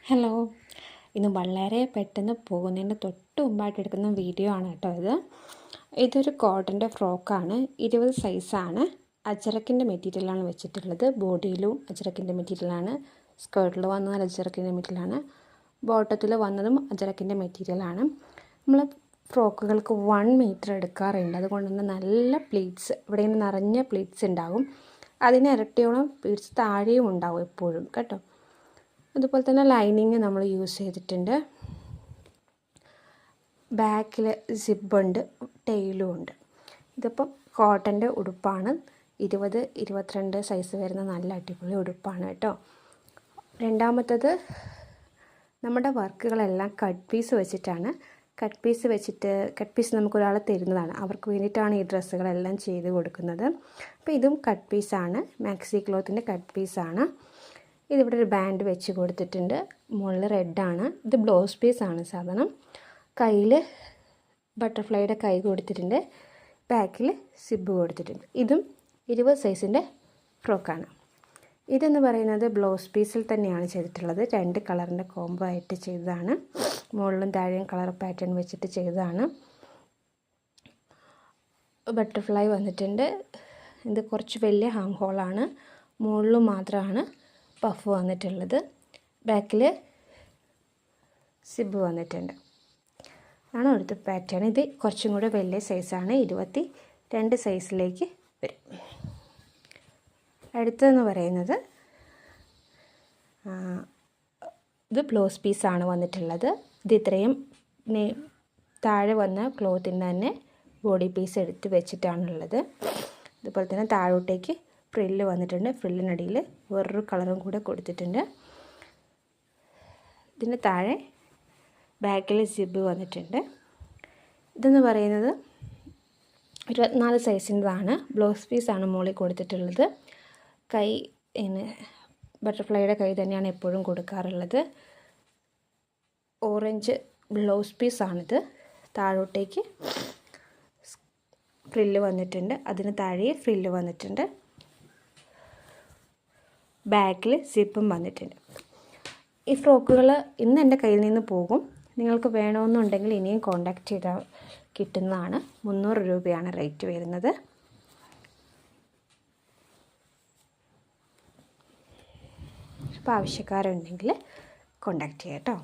Hello, ഇന്ന് വളരെ പെട്ടെന്ന് പോകുന്നതിൻ്റെ തൊട്ട് മുമ്പായിട്ട് എടുക്കുന്ന വീഡിയോ ആണ് കേട്ടോ ഇതൊരു കോട്ടൻ്റെ ഫ്രോക്കാണ്. 20 സൈസാണ്. അജറക്കിൻ്റെ മെറ്റീരിയലാണ് വെച്ചിട്ടുള്ളത്. ബോഡിയിലും അജറക്കിൻ്റെ മെറ്റീരിയലാണ്, സ്കേർട്ടിൽ വന്നത് അജറക്കിൻ്റെ മെറ്റീരിയലാണ്, ബോട്ടത്തിൽ വന്നതും അജറക്കിൻ്റെ മെറ്റീരിയലാണ്. നമ്മൾ ഫ്രോക്കുകൾക്ക് 1 മീറ്റർ എടുക്കാറുണ്ട്. അതുകൊണ്ട് തന്നെ നല്ല പ്ലീറ്റ്സ്, ഇവിടെ ഇങ്ങനെ നിറഞ്ഞ പ്ലീറ്റ്സ് ഉണ്ടാകും. അതിന് ഇരട്ടിയോളം പ്ലീറ്റ്സ് താഴെയും ഉണ്ടാവും എപ്പോഴും കേട്ടോ. അതുപോലെ തന്നെ ലൈനിങ് നമ്മൾ യൂസ് ചെയ്തിട്ടുണ്ട്. ബാക്കിൽ സിബുണ്ട്, ടെയിലും ഉണ്ട്. ഇതിപ്പം കോട്ടൻ്റെ ഉടുപ്പാണ്. 20-22 സൈസ് വരുന്ന നല്ല അടിപൊളി ഉടുപ്പാണ് കേട്ടോ. രണ്ടാമത്തത് നമ്മുടെ വർക്കുകളെല്ലാം കട്ട് പീസ് വെച്ചിട്ടാണ്. കട്ട് പീസ് നമുക്കൊരാൾ തരുന്നതാണ്. അവർക്ക് വേണ്ടിയിട്ടാണ് ഈ ഡ്രസ്സുകളെല്ലാം ചെയ്ത് കൊടുക്കുന്നത്. അപ്പോൾ ഇതും കട്ട് പീസാണ്, മാക്സി ക്ലോത്തിൻ്റെ കട്ട് പീസാണ്. ഇതിവിടെ ഒരു ബാൻഡ് വെച്ച് കൊടുത്തിട്ടുണ്ട്. മുകളിൽ റെഡാണ്. ഇത് ബ്ലൗസ് പീസാണ് സാധനം. കയ്യിൽ ബട്ടർഫ്ലൈയുടെ കൈ കൊടുത്തിട്ടുണ്ട്. ബാക്കിൽ സിബ് കൊടുത്തിട്ടുണ്ട്. ഇതും 20 സൈസിൻ്റെ ഫ്രോക്കാണ്. ഇതെന്ന് പറയുന്നത് ബ്ലൗസ് പീസിൽ തന്നെയാണ് ചെയ്തിട്ടുള്ളത്. 2 കളറിൻ്റെ കോംബോ ആയിട്ട് ചെയ്തതാണ്. മുകളിലും താഴെയും കളർ പാറ്റേൺ വെച്ചിട്ട് ചെയ്തതാണ്. ബട്ടർഫ്ലൈ വന്നിട്ടുണ്ട്. ഇത് കുറച്ച് വലിയ ഹാം ഹോളാണ്. മുകളിലും മാത്രമാണ് പഫ് വന്നിട്ടുള്ളത്. ബാക്കിൽ സിബ് വന്നിട്ടുണ്ട്. ആണ് അടുത്ത പാറ്റേൺ. ഇത് കുറച്ചും കൂടെ വലിയ സൈസാണ്. 22 സൈസിലേക്ക് വരും. അടുത്തതെന്ന് പറയുന്നത് ഇത് ബ്ലൗസ് പീസാണ് വന്നിട്ടുള്ളത്. ഇത് ഇത്രയും താഴെ വന്ന ക്ലോത്തിൻ്റെ തന്നെ ബോഡി പീസ് എടുത്ത് വെച്ചിട്ടാണുള്ളത്. അതുപോലെ തന്നെ താഴോട്ടേക്ക് ഫ്രില്ല് വന്നിട്ടുണ്ട്. ഫ്രില്ലിനടിയിൽ വേറൊരു കളറും കൂടെ കൊടുത്തിട്ടുണ്ട്. ഇതിന് താഴെ ബാക്കിൽ സിബ് വന്നിട്ടുണ്ട്. ഇതെന്ന് പറയുന്നത് 24 സൈസിൻ്റെതാണ്. ബ്ലൗസ് പീസാണ് മുകളിൽ കൊടുത്തിട്ടുള്ളത്. കൈ ബട്ടർഫ്ലൈയുടെ കൈ തന്നെയാണ് എപ്പോഴും കൊടുക്കാറുള്ളത്. ഓറഞ്ച് ബ്ലൗസ് പീസാണിത്. താഴോട്ടേക്ക് ഫ്രില്ല് വന്നിട്ടുണ്ട്. അതിന് താഴെ ഫ്രില്ല് വന്നിട്ടുണ്ട്. ബാക്കിൽ സിപ്പും വന്നിട്ടുണ്ട്. ഈ ഫ്രോക്കുകൾ ഇന്ന് എൻ്റെ കയ്യിൽ നിന്ന് പോകും. നിങ്ങൾക്ക് വേണമെന്നുണ്ടെങ്കിൽ ഇനിയും കോൺടാക്റ്റ് ചെയ്താൽ കിട്ടുന്നതാണ്. 300 രൂപയാണ് റേറ്റ് വരുന്നത്. അപ്പോൾ ആവശ്യക്കാരുണ്ടെങ്കിൽ കോൺടാക്റ്റ് ചെയ്യാം കേട്ടോ.